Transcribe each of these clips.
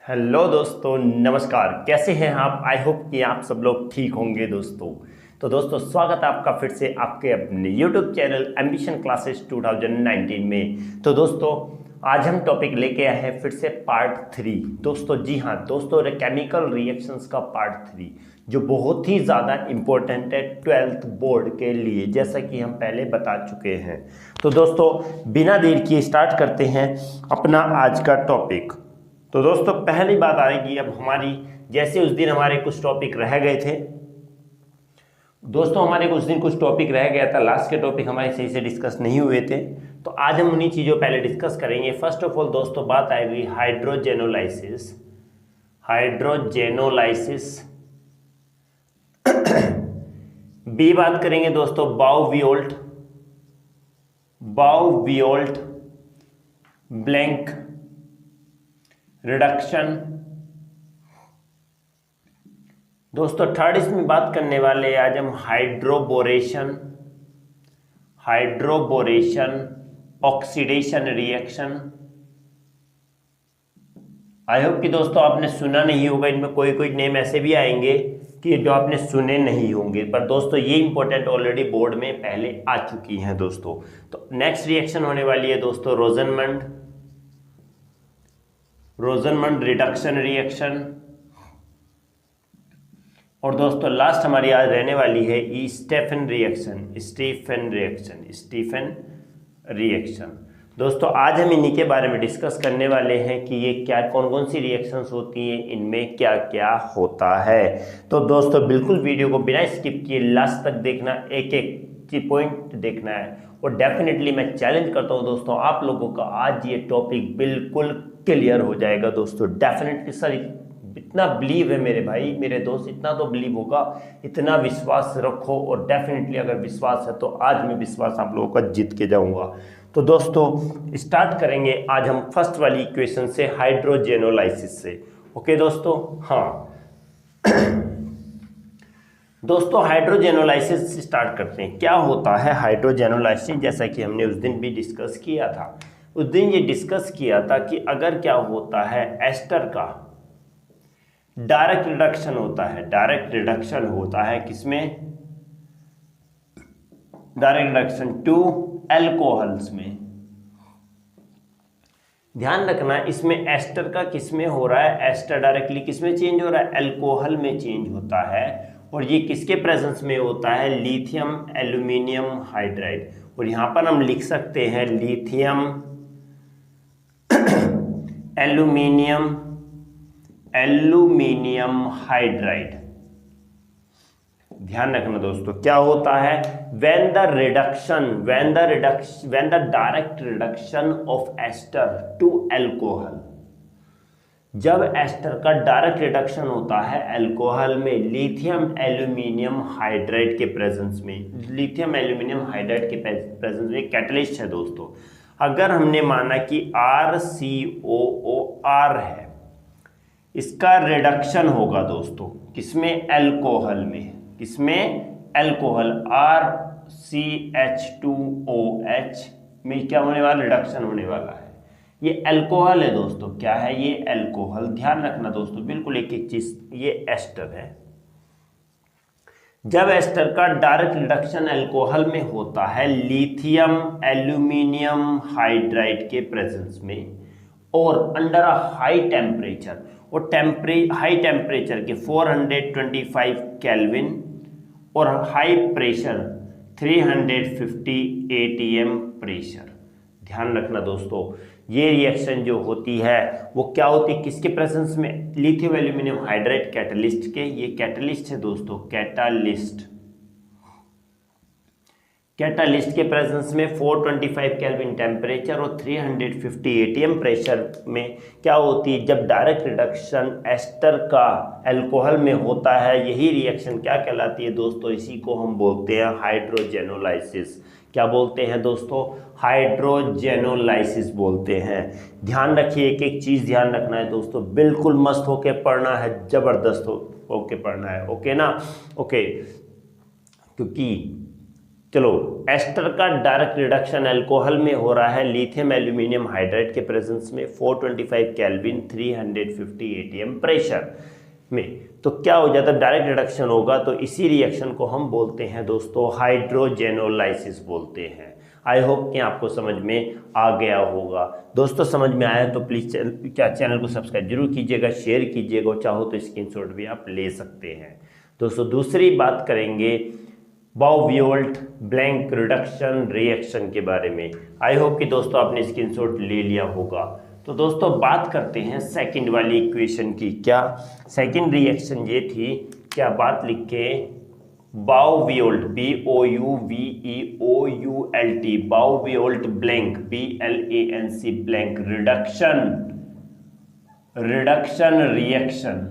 Hello दोस्तों, नमस्कार। कैसे हैं आप? आई होप कि आप सब लोग ठीक होंगे दोस्तों। तो दोस्तों, स्वागत है आपका फिर से आपके अपने यूट्यूब चैनल एम्बिशन क्लासेस 2019 में। तो दोस्तों, आज हम टॉपिक लेके आए हैं फिर से पार्ट 3। दोस्तों जी हाँ दोस्तों, केमिकल रिएक्शंस का पार्ट 3 जो बहुत ही ज़्यादा इम्पोर्टेंट है 12th बोर्ड के लिए, जैसा कि हम पहले बता चुके हैं। तो दोस्तों, बिना देर किए स्टार्ट करते हैं अपना आज का टॉपिक। तो दोस्तों, पहली बात आएगी अब हमारी, जैसे उस दिन हमारे कुछ टॉपिक रह गए थे दोस्तों, हमारे कुछ दिन कुछ टॉपिक रह गया था, लास्ट के टॉपिक हमारे सही से डिस्कस नहीं हुए थे। तो आज हम उन्हीं चीज़ों पहले डिस्कस करेंगे। फर्स्ट ऑफ ऑल दोस्तों, बात आएगी हाइड्रोजेनोलाइसिस। हाइड्रोजेनोलाइसिस बी बात करेंगे दोस्तों बाउवियोल्ट, बाउवियोल्ट ब्लैंक रिडक्शन। दोस्तों थर्ड इसमें बात करने वाले हैं आज हम hydroboration, hydroboration oxidation reaction. I hope कि दोस्तों आपने सुना नहीं होगा, इनमें कोई कोई नेम ऐसे भी आएंगे कि जो आपने सुने नहीं होंगे, पर दोस्तों ये इंपॉर्टेंट ऑलरेडी बोर्ड में पहले आ चुकी हैं दोस्तों। तो नेक्स्ट रिएक्शन होने वाली है दोस्तों रोजनमंड, रोजनमंड रिडक्शन रिएक्शन। और दोस्तों लास्ट हमारी आज रहने वाली है Stephen reaction, Stephen reaction, Stephen reaction. दोस्तों आज हम इन्हीं के बारे में डिस्कस करने वाले हैं कि ये क्या कौन कौन सी रिएक्शंस होती हैं, इनमें क्या क्या होता है। तो दोस्तों बिल्कुल वीडियो को बिना स्किप किए लास्ट तक देखना, एक एक पॉइंट देखना है। और डेफिनेटली मैं चैलेंज करता हूं दोस्तों आप लोगों का, आज ये टॉपिक बिल्कुल क्लियर हो जाएगा दोस्तों। डेफिनेटली सर, इतना बिलीव है मेरे भाई मेरे दोस्त, इतना तो बिलीव होगा, इतना विश्वास रखो। और डेफिनेटली अगर विश्वास है तो आज मैं विश्वास आप लोगों का जीत के जाऊंगा। तो दोस्तों स्टार्ट करेंगे आज हम फर्स्ट वाली इक्वेशन से, हाइड्रोजेनोलाइसिस से। ओके दोस्तों, हाँ दोस्तों हाइड्रोजेनोलाइसिस स्टार्ट करते हैं। क्या होता है हाइड्रोजेनोलाइसिस? जैसा कि हमने उस दिन भी डिस्कस किया था, उस दिन ये डिस्कस किया था कि अगर क्या होता है, एस्टर का डायरेक्ट रिडक्शन होता है, डायरेक्ट रिडक्शन होता है किसमें? डायरेक्ट रिडक्शन टू एल्कोहल्स में। ध्यान रखना इसमें एस्टर का किसमें हो रहा है, एस्टर डायरेक्टली किसमें चेंज हो रहा है, एल्कोहल में चेंज होता है। और ये किसके प्रेजेंस में होता है, लिथियम एल्यूमिनियम हाइड्राइड। और यहां पर हम लिख सकते हैं लिथियम एल्यूमिनियम, एल्यूमिनियम हाइड्राइड। ध्यान रखना दोस्तों क्या होता है, when the direct reduction of ester to alcohol, जब एस्टर का डायरेक्ट रिडक्शन होता है एल्कोहल में लिथियम एल्यूमिनियम हाइड्राइड के प्रेजेंस में, लिथियम एल्यूमिनियम हाइड्राइड के प्रेजेंस में कैटलिस्ट है दोस्तों। अगर हमने माना कि RCOOR है, इसका रिडक्शन होगा दोस्तों किसमें, एल्कोहल में। किसमें? एल्कोहल, RCH2OH में क्या होने वाला, रिडक्शन होने वाला है। ये एल्कोहल है दोस्तों, क्या है ये, एल्कोहल। ध्यान रखना दोस्तों बिल्कुल एक एक चीज, ये एस्टर है। जब एस्टर का डायरेक्ट रिडक्शन एल्कोहल में होता है लिथियम एल्यूमिनियम हाइड्राइड के प्रेजेंस में, और अंडर अ हाई टेम्परेचर, और हाई टेम्परेचर के 425 केल्विन और हाई प्रेशर 350 ATM प्रेशर। ध्यान रखना दोस्तों, ये रिएक्शन जो होती है वो क्या होती है, किसके प्रेजेंस में, लिथियम एल्यूमिनियम हाइड्राइड कैटलिस्ट के। ये कैटलिस्ट है दोस्तों, कैटालिस्ट, कैटालिस्ट के प्रेजेंस में 425 केल्विन टेम्परेचर और 350 ATM प्रेशर में क्या होती है, जब डायरेक्ट रिडक्शन एस्टर का एल्कोहल में होता है, यही रिएक्शन क्या कहलाती है दोस्तों, इसी को हम बोलते हैं हाइड्रोजेनोलाइसिस। क्या बोलते हैं दोस्तों, हाइड्रोजेनोलाइसिस बोलते हैं। ध्यान रखिए, एक एक चीज ध्यान रखना है दोस्तों, बिल्कुल मस्त होके पढ़ना है, जबरदस्त होके पढ़ना है। ओके ना, ओके। क्योंकि चलो, एस्टर का डायरेक्ट रिडक्शन अल्कोहल में हो रहा है लिथियम एल्यूमिनियम हाइड्राइड के प्रेजेंस में 425 केल्विन 350 एटीएम प्रेशर में। तो क्या हो जाता है, डायरेक्ट रिडक्शन होगा तो इसी रिएक्शन को हम बोलते हैं दोस्तों हाइड्रोजेनोलाइसिस बोलते हैं। आई होप कि आपको समझ में आ गया होगा। दोस्तों समझ में आया तो प्लीज़ चैनल को सब्सक्राइब जरूर कीजिएगा, शेयर कीजिएगा, और चाहो तो स्क्रीनशॉट भी आप ले सकते हैं। दोस्तों दूसरी बात करेंगे बाउवियोल्ट ब्लैंक रिडक्शन रिएक्शन के बारे में। आई होप कि दोस्तों आपने स्क्रीनशॉट ले लिया होगा। तो दोस्तों बात करते हैं सेकंड वाली इक्वेशन की। क्या सेकंड रिएक्शन ये थी, क्या बात लिख के Bouveault BOUVEOULT Bouveault Blanc BLANC Blanc reduction reaction.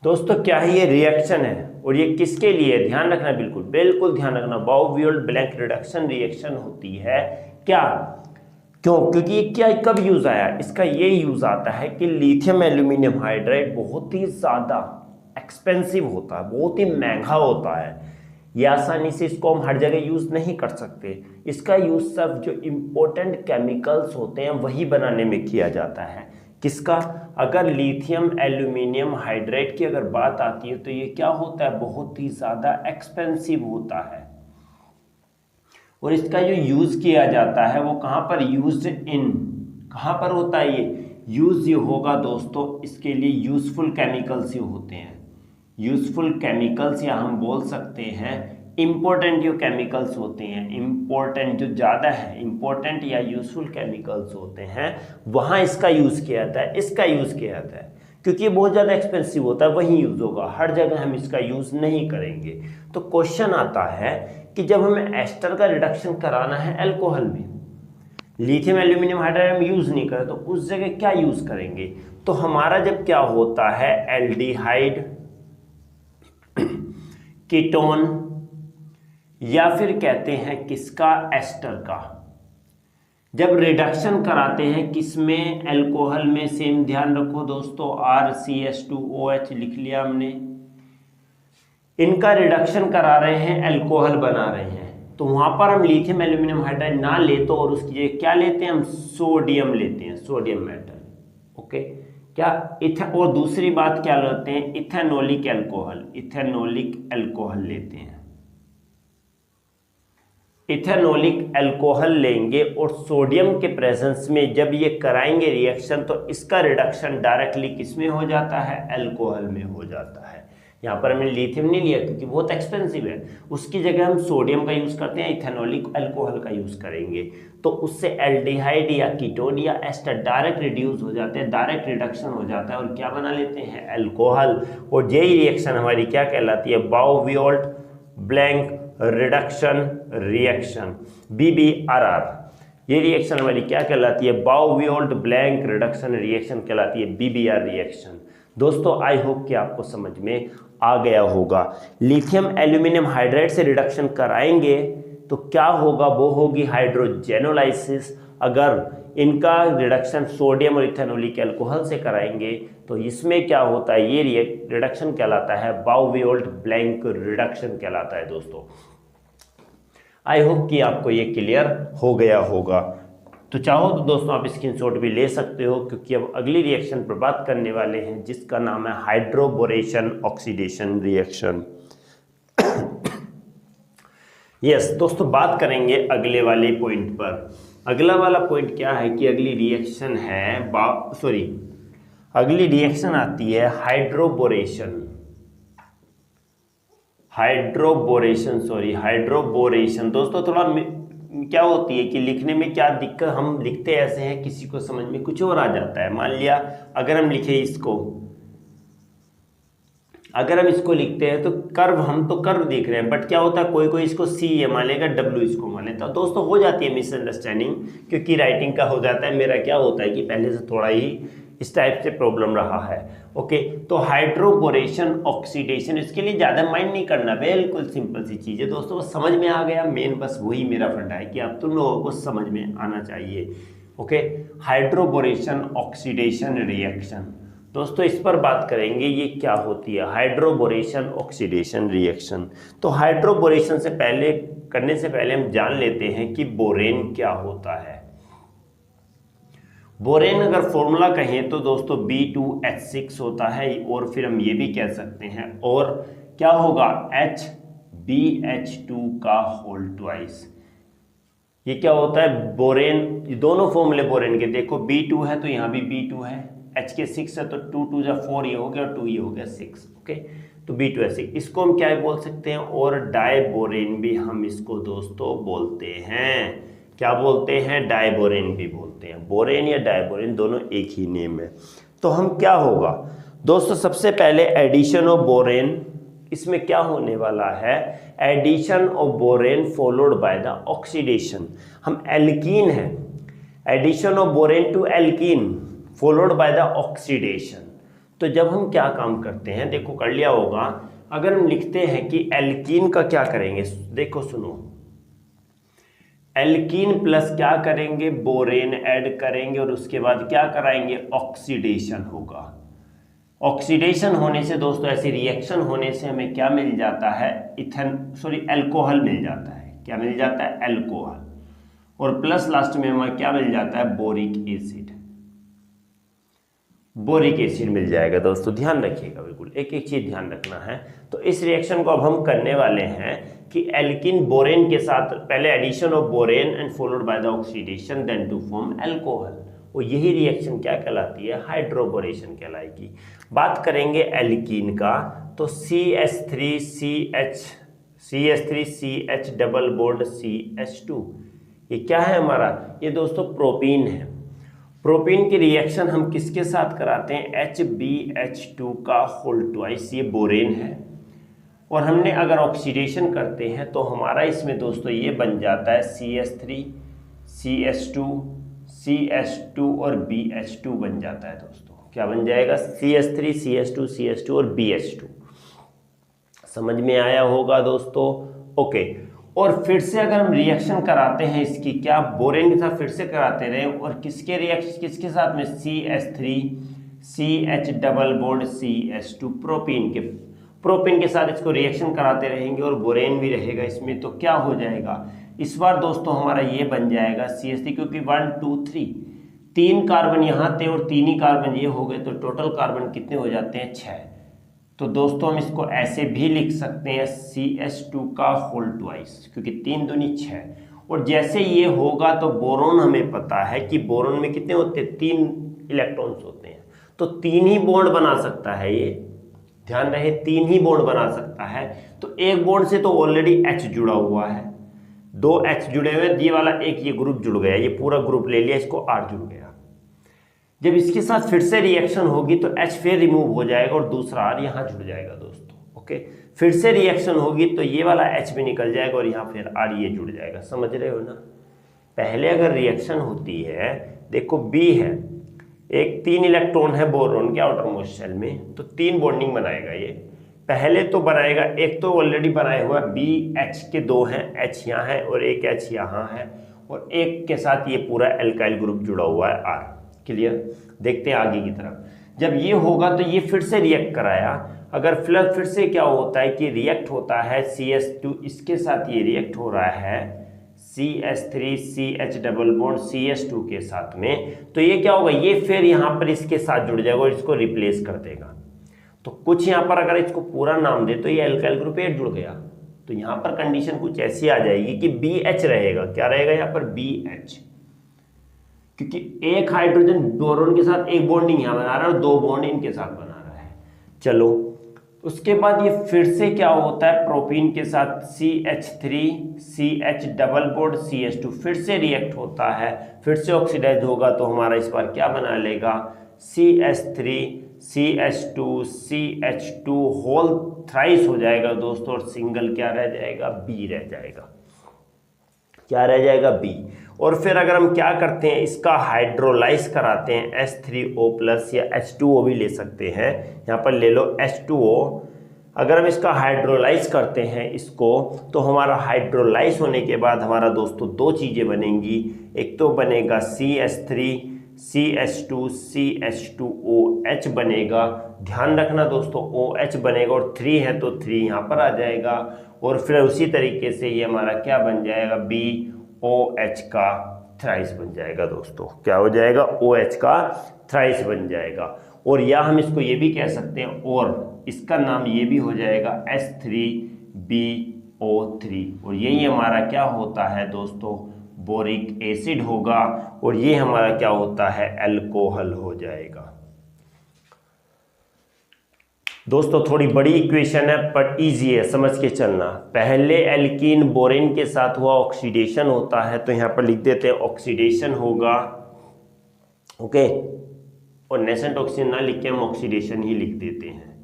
दोस्तों क्या है, ये रिएक्शन है और ये किसके लिए, ध्यान रखना, बिल्कुल ध्यान रखना। बाउवियोल्ट ब्लैंक रिडक्शन रिएक्शन होती है क्या, क्यों, क्योंकि ये क्या कब यूज आया, इसका ये यूज आता है कि लिथियम एल्यूमिनियम हाइड्राइड बहुत ही ज्यादा एक्सपेंसिव होता है, बहुत ही महंगा होता है। ये आसानी से इसको हम हर जगह यूज नहीं कर सकते। इसका यूज सिर्फ जो इम्पोर्टेंट केमिकल्स होते हैं वही बनाने में किया जाता है। किसका, अगर लिथियम एल्यूमिनियम हाइड्राइड की अगर बात आती है तो ये क्या होता है, बहुत ही ज़्यादा एक्सपेंसिव होता है। और इसका जो यूज़ किया जाता है वो कहाँ पर यूज इन, कहाँ पर होता है ये यूज़, ये होगा दोस्तों इसके लिए यूज़फुल केमिकल्स ही होते हैं। यूज़फुल केमिकल्स या हम बोल सकते हैं इम्पोर्टेंट जो केमिकल्स होते हैं, इम्पोर्टेंट जो ज़्यादा है, इम्पोर्टेंट या यूज़फुल केमिकल्स होते हैं, वहाँ इसका यूज़ किया जाता है, इसका यूज़ किया जाता है। क्योंकि ये बहुत ज़्यादा एक्सपेंसिव होता है वहीं यूज़ होगा, हर जगह हम इसका यूज़ नहीं करेंगे। तो क्वेश्चन आता है कि जब हमें एस्टर का रिडक्शन कराना है अल्कोहल में, लिथियम एल्यूमिनियम हाइड्राइड हम यूज़ नहीं करें तो उस जगह क्या यूज़ करेंगे। तो हमारा जब क्या होता है, एल्डिहाइड, कीटोन, या फिर कहते हैं किसका, एस्टर का, जब रिडक्शन कराते हैं किसमें, अल्कोहल में। सेम ध्यान रखो दोस्तों, RCH2OH लिख लिया हमने। इनका रिडक्शन करा रहे हैं, अल्कोहल बना रहे हैं, तो वहां पर हम लिथियम एल्यूमिनियम हाइड्राइड ना ले तो और उसकी जगह क्या लेते हैं, हम सोडियम लेते हैं, सोडियम मेटल। ओके, क्या और दूसरी बात क्या लेते हैं, इथेनोलिक अल्कोहल, इथेनोलिक अल्कोहल लेते हैं। इथेनोलिक अल्कोहल लेंगे और सोडियम के प्रेजेंस में जब ये कराएंगे रिएक्शन तो इसका रिडक्शन डायरेक्टली किसमें हो जाता है, अल्कोहल में हो जाता है। यहाँ पर हमने लिथियम नहीं लिया क्योंकि बहुत एक्सपेंसिव है, उसकी जगह हम सोडियम का यूज़ करते हैं, इथेनोलिक अल्कोहल का यूज़ करेंगे। तो उससे एल्डिहाइड या कीटोन या एस्टर डायरेक्ट रिड्यूस हो जाते हैं, डायरेक्ट रिडक्शन हो जाता है और क्या बना लेते हैं, अल्कोहल। और यही रिएक्शन हमारी क्या कहलाती है, बाउवियोल्ट ब्लैंक रिडक्शन रिएक्शन, BBRR। ये रिएक्शन हमारी क्या कहलाती है, बाउवियोल्ट ब्लैंक रिडक्शन रिएक्शन कहलाती है, BBR रिएक्शन। दोस्तों आई होप कि आपको समझ में आ गया होगा। लिथियम एल्यूमिनियम हाइड्राइड से रिडक्शन कराएंगे तो क्या होगा, वो होगी हाइड्रोजेनोलाइसिस। अगर इनका रिडक्शन सोडियम और इथेनोलिक अल्कोहल से कराएंगे तो इसमें क्या होता है, ये रिडक्शन कहलाता है बाउवियोल्ट ब्लैंक रिडक्शन कहलाता है। दोस्तों आई होप कि आपको ये क्लियर हो गया होगा। तो चाहो तो दोस्तों आप स्क्रीनशॉट भी ले सकते हो क्योंकि अब अगली रिएक्शन पर बात करने वाले हैं जिसका नाम है हाइड्रोबोरेशन ऑक्सीडेशन रिएक्शन। यस दोस्तों, बात करेंगे अगले वाले पॉइंट पर। अगला वाला पॉइंट क्या है कि अगली रिएक्शन है अगली रिएक्शन आती है हाइड्रोबोरेशन। दोस्तों थोड़ा क्या होती है कि लिखने में क्या दिक्कत, हम लिखते ऐसे हैं किसी को समझ में कुछ और आ जाता है। मान लिया अगर हम लिखे इसको, अगर हम इसको लिखते हैं तो कर्व, हम तो कर्व देख रहे हैं बट क्या होता है कोई इसको C ये मान लेगा, W इसको मान लेता है। दोस्तों हो जाती है मिसअंडरस्टैंडिंग क्योंकि राइटिंग का हो जाता है। मेरा क्या होता है कि पहले से थोड़ा ही इस टाइप से प्रॉब्लम रहा है। ओके, तो हाइड्रोबोरेशन ऑक्सीडेशन, इसके लिए ज़्यादा माइंड नहीं करना, बिल्कुल सिंपल सी चीज़ है दोस्तों, बस समझ में आ गया। मेन बस वही मेरा फंडा है कि आप तुम लोगों को समझ में आना चाहिए। Okay, hydroboration oxidation reaction. दोस्तों इस पर बात करेंगे ये क्या होती है हाइड्रोबोरेशन ऑक्सीडेशन रिएक्शन। तो हाइड्रोबोरेशन से पहले करने से पहले हम जान लेते हैं कि बोरेन क्या होता है। बोरेन अगर फॉर्मूला कहें तो दोस्तों B2H6 होता है, और फिर हम ये भी कह सकते हैं और क्या होगा HbH2 का होल ट्वाइस। ये क्या होता है बोरेन, दोनों फॉर्मूले बोरेन के देखो B2 है तो यहाँ भी B2 है, H के 6 है तो 2 2 जा 4 ये हो गया और 2 ये हो गया 6। ओके तो B2H6 इसको हम क्या बोल सकते हैं, और डाइबोरेन भी हम इसको दोस्तों बोलते हैं। क्या बोलते हैं डाइबोरेन भी बोलते हैं। बोरेन या डाइबोरेन दोनों एक ही नेम है। तो हम क्या होगा दोस्तों सबसे पहले एडिशन ऑफ बोरेन, इसमें क्या होने वाला है addition of borane followed by the oxidation. हम एल्कीन है, addition of borane to alkene followed by the oxidation. तो जब हम क्या काम करते हैं देखो कर लिया होगा, अगर हम लिखते हैं कि एल्कीन का क्या करेंगे, देखो सुनो, एल्कीन प्लस क्या करेंगे बोरेन ऐड करेंगे और उसके बाद क्या कराएंगे ऑक्सीडेशन होगा। ऑक्सीडेशन होने से दोस्तों ऐसी रिएक्शन होने से हमें क्या मिल जाता है अल्कोहल मिल जाता है। क्या मिल जाता है अल्कोहल, और प्लस लास्ट में हमें क्या मिल जाता है बोरिक एसिड। बोरिक एसिड मिल जाएगा दोस्तों, ध्यान रखिएगा बिल्कुल एक एक चीज ध्यान रखना है। तो इस रिएक्शन को अब हम करने वाले हैं कि एल्कीन बोरेन के साथ पहले addition of borane and followed by the oxidation then to form alcohol, और यही रिएक्शन क्या कहलाती है हाइड्रोबोरेशन कहलाएगी। बात करेंगे एल्कीन का तो CH3CH डबल बॉन्ड CH2, ये क्या है हमारा, ये दोस्तों प्रोपीन है। प्रोपीन की रिएक्शन हम किसके साथ कराते हैं HbH2 का होल ट्वाइस, ये बोरेन है। और हमने अगर ऑक्सीडेशन करते हैं तो हमारा इसमें दोस्तों ये बन जाता है CH3 CH2 और BH2 बन जाता है दोस्तों। क्या बन जाएगा CH3 CH2 और BH2। समझ में आया होगा दोस्तों। ओके, और फिर से अगर हम रिएक्शन कराते हैं इसकी, क्या बोरेन के साथ फिर से कराते रहे, और किसके रिएक्शन किसके साथ में CH3CH double bond CH2 propene के साथ इसको रिएक्शन कराते रहेंगे और बोरेन भी रहेगा इसमें। तो क्या हो जाएगा इस बार दोस्तों हमारा ये बन जाएगा CH3, क्योंकि 1 2 3 3 कार्बन यहाँ थे और 3 ही कार्बन ये हो गए, तो टोटल कार्बन कितने हो जाते हैं 6। तो दोस्तों हम इसको ऐसे भी लिख सकते हैं CH2 का होल ट्वाइस, क्योंकि 3 दूनी 6। और जैसे ये होगा तो बोरोन हमें पता है कि बोरोन में कितने होते हैं 3 इलेक्ट्रॉन्स होते हैं, तो 3 ही बॉन्ड बना सकता है ये, ध्यान रहे 3 ही बॉन्ड बना सकता है। तो एक बॉन्ड से तो ऑलरेडी H जुड़ा हुआ है, 2 H जुड़े हुए, ये वाला एक ये ग्रुप जुड़ गया, ये पूरा ग्रुप ले लिया, इसको R जुड़ गया। जब इसके साथ फिर से रिएक्शन होगी तो H फिर रिमूव हो जाएगा और दूसरा R यहाँ जुड़ जाएगा दोस्तों। ओके, फिर से रिएक्शन होगी तो ये वाला H भी निकल जाएगा और यहाँ फिर R ये जुड़ जाएगा। समझ रहे हो ना। पहले अगर रिएक्शन होती है, देखो B है, एक 3 इलेक्ट्रॉन है बोरोन के आउटर मोस्ट शेल में, तो 3 बॉन्डिंग बनाएगा ये। पहले तो बनाएगा, एक तो ऑलरेडी बनाया हुआ BH के 2 हैं, H यहाँ है और एक H यहाँ है, और एक के साथ ये पूरा एल्काइल ग्रुप जुड़ा हुआ है R। क्लियर, देखते हैं आगे की तरफ। जब ये होगा तो ये फिर से रिएक्ट कराया, अगर फिर से क्या होता है कि रिएक्ट होता है CH2, इसके साथ ये रिएक्ट हो रहा है CH3CH डबल बॉन्ड CH2 के साथ में, तो ये क्या होगा ये फिर यहाँ पर इसके साथ जुड़ जाएगा और इसको रिप्लेस कर देगा। तो कुछ यहाँ पर अगर इसको पूरा नाम दे तो ये एल्काइल ग्रुप 8 जुड़ गया, तो यहाँ पर कंडीशन कुछ ऐसी आ जाएगी कि BH रहेगा। क्या रहेगा यहाँ पर BH, क्योंकि एक हाइड्रोजन बोरोन के साथ एक बॉन्डिंग यहाँ बना रहा है और 2 बॉन्ड इनके साथ बना रहा है। चलो उसके बाद ये फिर से क्या होता है प्रोपीन के साथ CH3CH डबल बॉन्ड CH2 फिर से रिएक्ट होता है, फिर से ऑक्सीडाइज होगा, तो हमारा इस बार क्या बना लेगा CH3CH2 होल थ्राइस हो जाएगा दोस्तों, और सिंगल क्या रह जाएगा B रह जाएगा। क्या रह जाएगा B। और फिर अगर हम क्या करते हैं इसका हाइड्रोलाइज कराते हैं H3O+ या H2O भी ले सकते हैं, यहाँ पर ले लो H2O। अगर हम इसका हाइड्रोलाइज करते हैं इसको, तो हमारा हाइड्रोलाइज होने के बाद हमारा दोस्तों 2 चीज़ें बनेंगी। एक तो बनेगा CH2CH2OH बनेगा। ध्यान रखना दोस्तों OH बनेगा और 3 है तो 3 यहाँ पर आ जाएगा और फिर उसी तरीके से ये हमारा क्या बन जाएगा BOH का थ्राइस बन जाएगा दोस्तों। क्या हो जाएगा OH का थ्राइस बन जाएगा। और या हम इसको ये भी कह सकते हैं और इसका नाम ये भी हो जाएगा H3BO3 और यही हमारा क्या होता है दोस्तों बोरिक एसिड होगा और ये हमारा क्या होता है अल्कोहल हो जाएगा। दोस्तों थोड़ी बड़ी इक्वेशन है पर इजी है, समझ के चलना। पहले एल्कीन बोरेन के साथ हुआ ऑक्सीडेशन होता है तो यहाँ पर लिख देते हैं ऑक्सीडेशन होगा, ओके, और नेसेंट ऑक्सीजन ना लिख के हम ऑक्सीडेशन ही लिख देते हैं।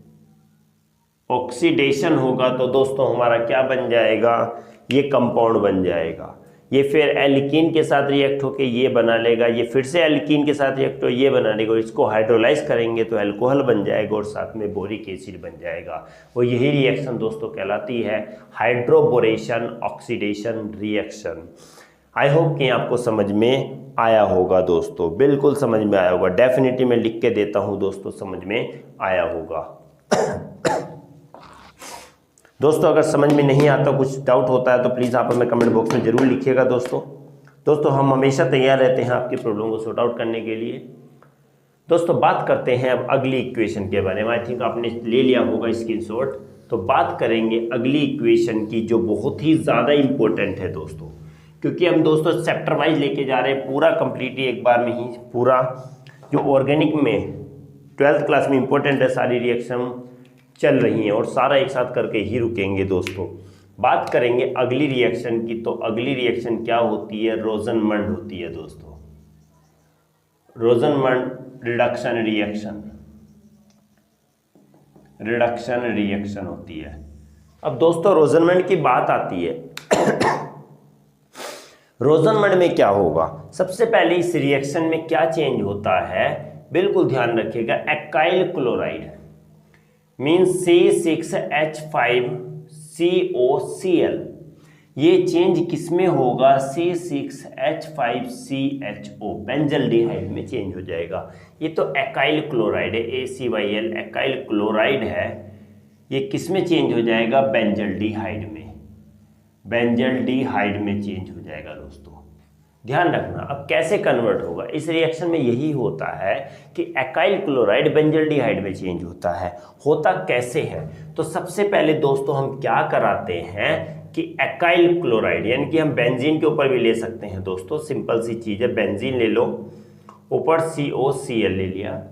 ऑक्सीडेशन होगा तो दोस्तों हमारा क्या बन जाएगा, ये कंपाउंड बन जाएगा। ये फिर एल्कीन के साथ रिएक्ट होकर ये बना लेगा, ये फिर से एल्कीन के साथ रिएक्ट हो ये बना लेगा और इसको हाइड्रोलाइज करेंगे तो अल्कोहल बन जाएगा और साथ में बोरिक एसिड बन जाएगा। और यही रिएक्शन दोस्तों कहलाती है hydroboration oxidation reaction. I hope कि आपको समझ में आया होगा दोस्तों, बिल्कुल समझ में आया होगा। डेफिनेटली मैं लिख के देता हूँ दोस्तों, समझ में आया होगा। दोस्तों अगर समझ में नहीं आता, कुछ डाउट होता है तो प्लीज़ आप हमें कमेंट बॉक्स में ज़रूर लिखिएगा दोस्तों हम हमेशा तैयार रहते हैं आपकी प्रॉब्लम को सॉर्ट आउट करने के लिए। दोस्तों बात करते हैं अब अगली इक्वेशन के बारे में। आई थिंक आपने ले लिया होगा स्क्रीनशॉट। तो बात करेंगे अगली इक्वेशन की जो बहुत ही ज़्यादा इंपॉर्टेंट है दोस्तों, क्योंकि हम दोस्तों चैप्टर वाइज लेके जा रहे हैं पूरा कंप्लीटली एक बार में ही। पूरा जो ऑर्गेनिक में 12th क्लास में इंपॉर्टेंट है सारी रिएक्शन चल रही हैं और सारा एक साथ करके ही रुकेंगे दोस्तों। बात करेंगे अगली रिएक्शन की, तो अगली रिएक्शन क्या होती है, रोजनमंड होती है दोस्तों। रोजनमंड रिडक्शन रिएक्शन होती है। अब दोस्तों रोजनमंड की बात आती है रोजनमंड में क्या होगा, सबसे पहले इस रिएक्शन में क्या चेंज होता है, बिल्कुल ध्यान रखिएगा। एकाइल क्लोराइड मीन्स C6H5COCl, ये चेंज किसमें होगा, C6H5CHO बेंजल्डिहाइड में चेंज हो जाएगा। ये तो एकाइल क्लोराइड है, ACYL एकाइल क्लोराइड है, ये किस में चेंज हो जाएगा, बेंजल्डिहाइड में चेंज हो जाएगा दोस्तों। ध्यान रखना। अब कैसे कन्वर्ट होगा, इस रिएक्शन में यही होता है कि एकाइल क्लोराइड बेंजल्डिहाइड में चेंज होता है। होता कैसे है, तो सबसे पहले दोस्तों हम क्या कराते हैं कि एकाइल क्लोराइड यानी कि हम बेंजीन के ऊपर भी ले सकते हैं दोस्तों, सिंपल सी चीज़ है। बेंजीन ले लो, ऊपर COCl ले लिया,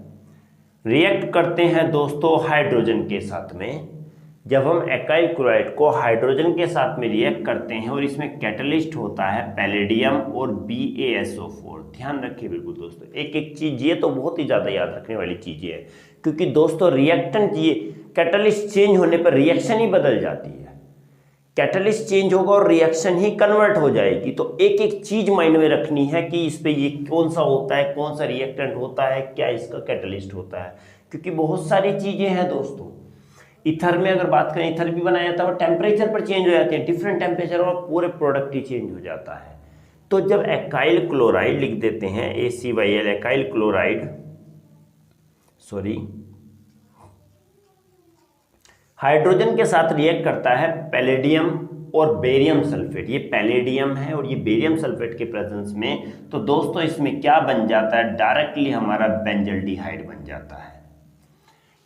रिएक्ट करते हैं दोस्तों हाइड्रोजन के साथ में। जब हम एकाइल क्लोराइड को हाइड्रोजन के साथ में रिएक्ट करते हैं और इसमें कैटलिस्ट होता है पैलेडियम और BaSO4। ध्यान रखिए बिल्कुल दोस्तों, एक एक चीज़ ये तो बहुत ही ज़्यादा याद रखने वाली चीज़ें है, क्योंकि दोस्तों रिएक्टेंट ये कैटलिस्ट चेंज होने पर रिएक्शन ही बदल जाती है। कैटलिस्ट चेंज होगा और रिएक्शन ही कन्वर्ट हो जाएगी। तो एक एक चीज़ माइंड में रखनी है कि इस पर ये कौन सा होता है, कौन सा रिएक्टेंट होता है, क्या इसका कैटलिस्ट होता है, क्योंकि बहुत सारी चीज़ें हैं दोस्तों। ईथर में अगर बात करें, ईथर भी बनाया जाता है और टेम्परेचर पर चेंज हो जाते हैं, डिफरेंट टेम्परेचर और पूरे प्रोडक्ट ही चेंज हो जाता है। तो जब एकाइल क्लोराइड लिख देते हैं ACYL एकाइल क्लोराइड, हाइड्रोजन के साथ रिएक्ट करता है पैलेडियम और बेरियम सल्फेट। ये पैलेडियम है और ये बेरियम सल्फेट के प्रेजेंस में, तो दोस्तों इसमें क्या बन जाता है, डायरेक्टली हमारा बेंजल्डिहाइड बन जाता है।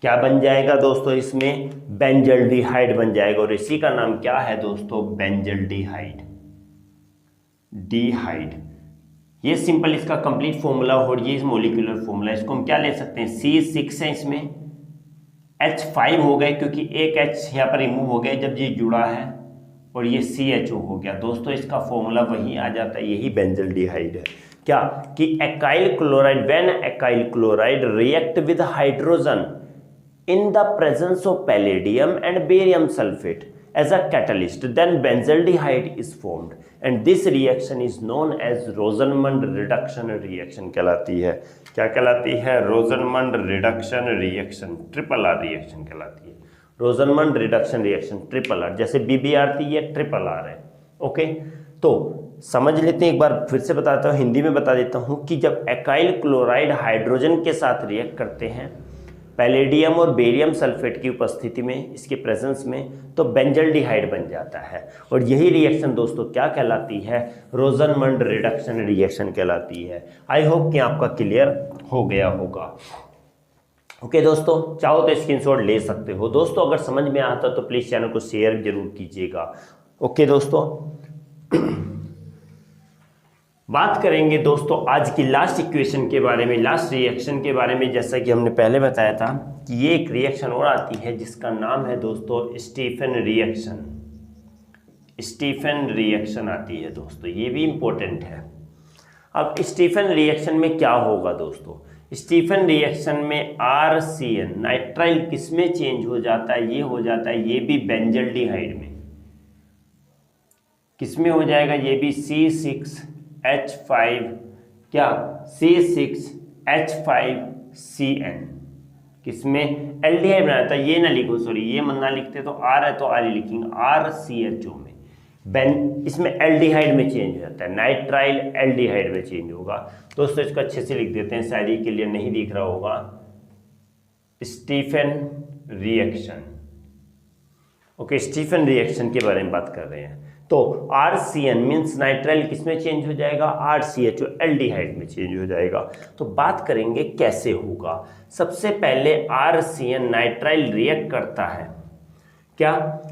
क्या बन जाएगा दोस्तों, इसमें बेंजल्डिहाइड बन जाएगा और इसी का नाम क्या है दोस्तों, बेंजल्डिहाइड। ये सिंपल इसका कंप्लीट फॉर्मूला और ये मॉलिक्यूलर फॉर्मूला, इसको हम क्या ले सकते हैं, C6 है, इसमें H5 हो गए क्योंकि एक H यहाँ पर रिमूव हो गया जब ये जुड़ा है, और ये CHO हो गया दोस्तों। इसका फॉर्मूला वही आ जाता है, यही बेंजल्डिहाइड है। क्या कि acyl chloride, when acyl chloride react with hydrogen in the presence of palladium and barium sulfate as a catalyst, then benzaldehyde is formed and this reaction is known as Rosenmund reduction reaction कहलाती है। क्या कहलाती है, Rosenmund reduction reaction, triple R reaction कहलाती है। Rosenmund reduction reaction triple R, जैसे BBR थी ये ट्रिपल R है। ओके, तो समझ लेते हैं, एक बार फिर से बताता हूँ, हिंदी में बता देता हूँ कि जब एकाइल क्लोराइड हाइड्रोजन के साथ रिएक्ट करते हैं पैलेडियम और बेरियम सल्फेट की उपस्थिति में, इसके प्रेजेंस में, तो बेंजल्डिहाइड बन जाता है। और यही रिएक्शन दोस्तों क्या कहलाती है? रोजनमंड रिडक्शन रिएक्शन कहलाती है। आई होप कि आपका क्लियर हो गया होगा। ओके दोस्तों, चाहो तो स्क्रीनशॉट ले सकते हो। दोस्तों अगर समझ में आता तो प्लीज़ चैनल को शेयर जरूर कीजिएगा। ओके दोस्तों, बात करेंगे दोस्तों आज की लास्ट इक्वेशन के बारे में, लास्ट रिएक्शन के बारे में। जैसा कि हमने पहले बताया था कि ये एक रिएक्शन और आती है जिसका नाम है दोस्तों स्टीफन रिएक्शन। स्टीफन रिएक्शन आती है दोस्तों, ये भी इंपॉर्टेंट है। अब स्टीफन रिएक्शन में क्या होगा दोस्तों? स्टीफन रिएक्शन में RCN नाइट्राइल किस में चेंज हो जाता है? ये हो जाता है, ये भी बेंजल्डिहाइड में। किस में हो जाएगा? ये भी C6H5 क्या C6H5CN किसमें? एल्डिहाइड बनाता है। ये ना लिखो, सॉरी ये मन ना लिखते तो R है तो R ही लिखेंगे, RCHO में इसमें एल्डिहाइड में चेंज हो जाता है, नाइट्राइल एल्डिहाइड में चेंज होगा। दोस्तों इसको अच्छे से लिख देते हैं, शायद ये क्लियर नहीं दिख रहा होगा। Stephen reaction. Okay, Stephen reaction के बारे में बात कर रहे हैं। तो RCN मीन्स नाइट्राइल किस में चेंज हो जाएगा? RCHO एल्डिहाइड में चेंज हो जाएगा। तो बात करेंगे कैसे होगा। सबसे पहले RCN नाइट्राइल रिएक्ट करता है। क्या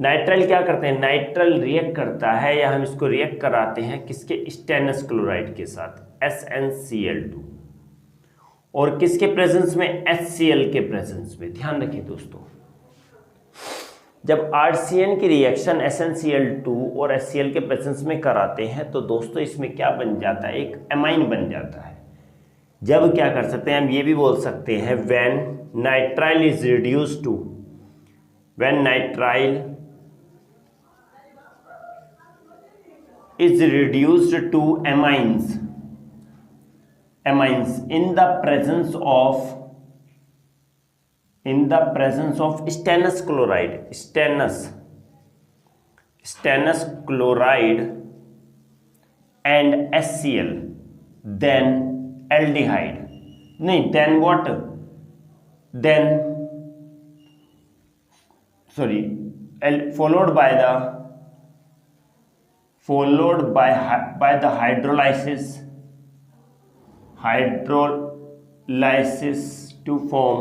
नाइट्राइल क्या करते हैं? नाइट्राइल रिएक्ट करता है, या हम इसको रिएक्ट कराते हैं किसके? स्टेनस क्लोराइड के साथ SnCl2, और किसके प्रेजेंस में? HCl के प्रेजेंस में। ध्यान रखिए दोस्तों, जब RCN की रिएक्शन SnCl2 और HCl के प्रेजेंस में कराते हैं तो दोस्तों इसमें क्या बन जाता है? एक एमाइन बन जाता है। जब क्या कर सकते हैं हम ये भी बोल सकते हैं, when nitrile is reduced to, when nitrile is reduced to amines in the presence of stannous chloride and HCl, then aldehyde, नहीं, then what, then sorry followed by the hydrolysis to form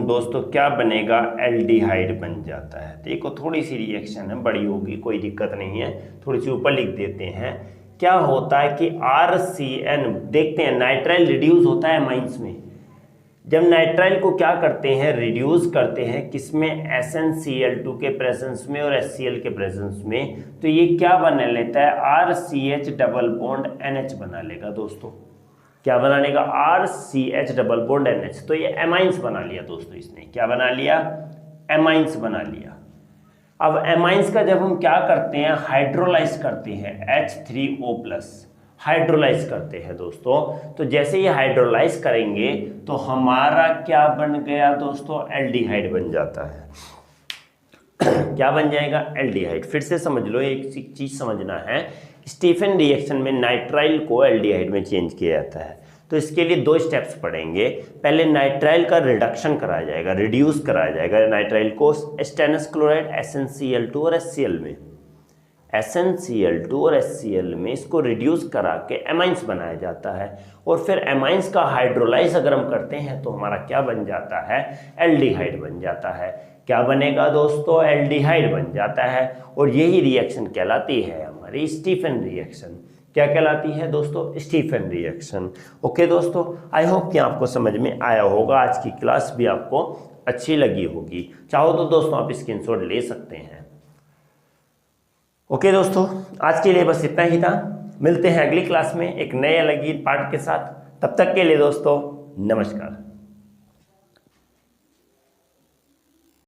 दोस्तों क्या बनेगा? Aldehyde बन जाता है। देखो थोड़ी सी reaction है, बड़ी होगी, कोई दिक्कत नहीं है, थोड़ी सी ऊपर लिख देते हैं। क्या होता है कि RCN देखते हैं, नाइट्राइल रिड्यूस होता है एमाइंस में। जब नाइट्राइल को क्या करते हैं? रिड्यूस करते हैं किसमें? SnCl2 के प्रेजेंस में और HCl के प्रेजेंस में। तो ये क्या बना लेता है? RCH डबल बॉन्ड NH बना लेगा दोस्तों। क्या बना लेगा? RCH double bond NH। तो ये एमाइंस बना लिया दोस्तों, इसने क्या बना लिया? एमाइंस बना लिया। अब एमाइंस का जब हम क्या करते हैं? हाइड्रोलाइज करते हैं, H3O+, हाइड्रोलाइज करते हैं दोस्तों। तो जैसे ये हाइड्रोलाइज करेंगे तो हमारा क्या बन गया दोस्तों? एल्डिहाइड बन जाता है। क्या बन जाएगा? एल्डिहाइड। फिर से समझ लो, एक चीज समझना है, स्टीफन रिएक्शन में नाइट्राइल को एल्डिहाइड में चेंज किया जाता है। तो इसके लिए 2 स्टेप्स पढ़ेंगे। पहले नाइट्राइल का रिडक्शन कराया जाएगा, रिड्यूस कराया जाएगा नाइट्राइल को स्टेनस क्लोराइड SnCl2 और HCl में। SnCl2 और HCl में इसको रिड्यूस करा के एमाइंस बनाया जाता है, और फिर एमाइंस का हाइड्रोलाइज अगर हम करते हैं तो हमारा क्या बन जाता है? एल्डिहाइड बन जाता है। क्या बनेगा दोस्तों? एल्डिहाइड बन जाता है। और यही रिएक्शन कहलाती है हमारी स्टीफन रिएक्शन। क्या कहलाती है दोस्तों? Stephen reaction. ओके दोस्तों, आई होप कि आपको समझ में आया होगा। आज की क्लास भी आपको अच्छी लगी होगी। चाहो तो दोस्तों आप स्क्रीनशॉट ले सकते हैं। ओके दोस्तों, आज के लिए बस इतना ही था। मिलते हैं अगली क्लास में एक नए अलग ही पार्ट के साथ। तब तक के लिए दोस्तों नमस्कार।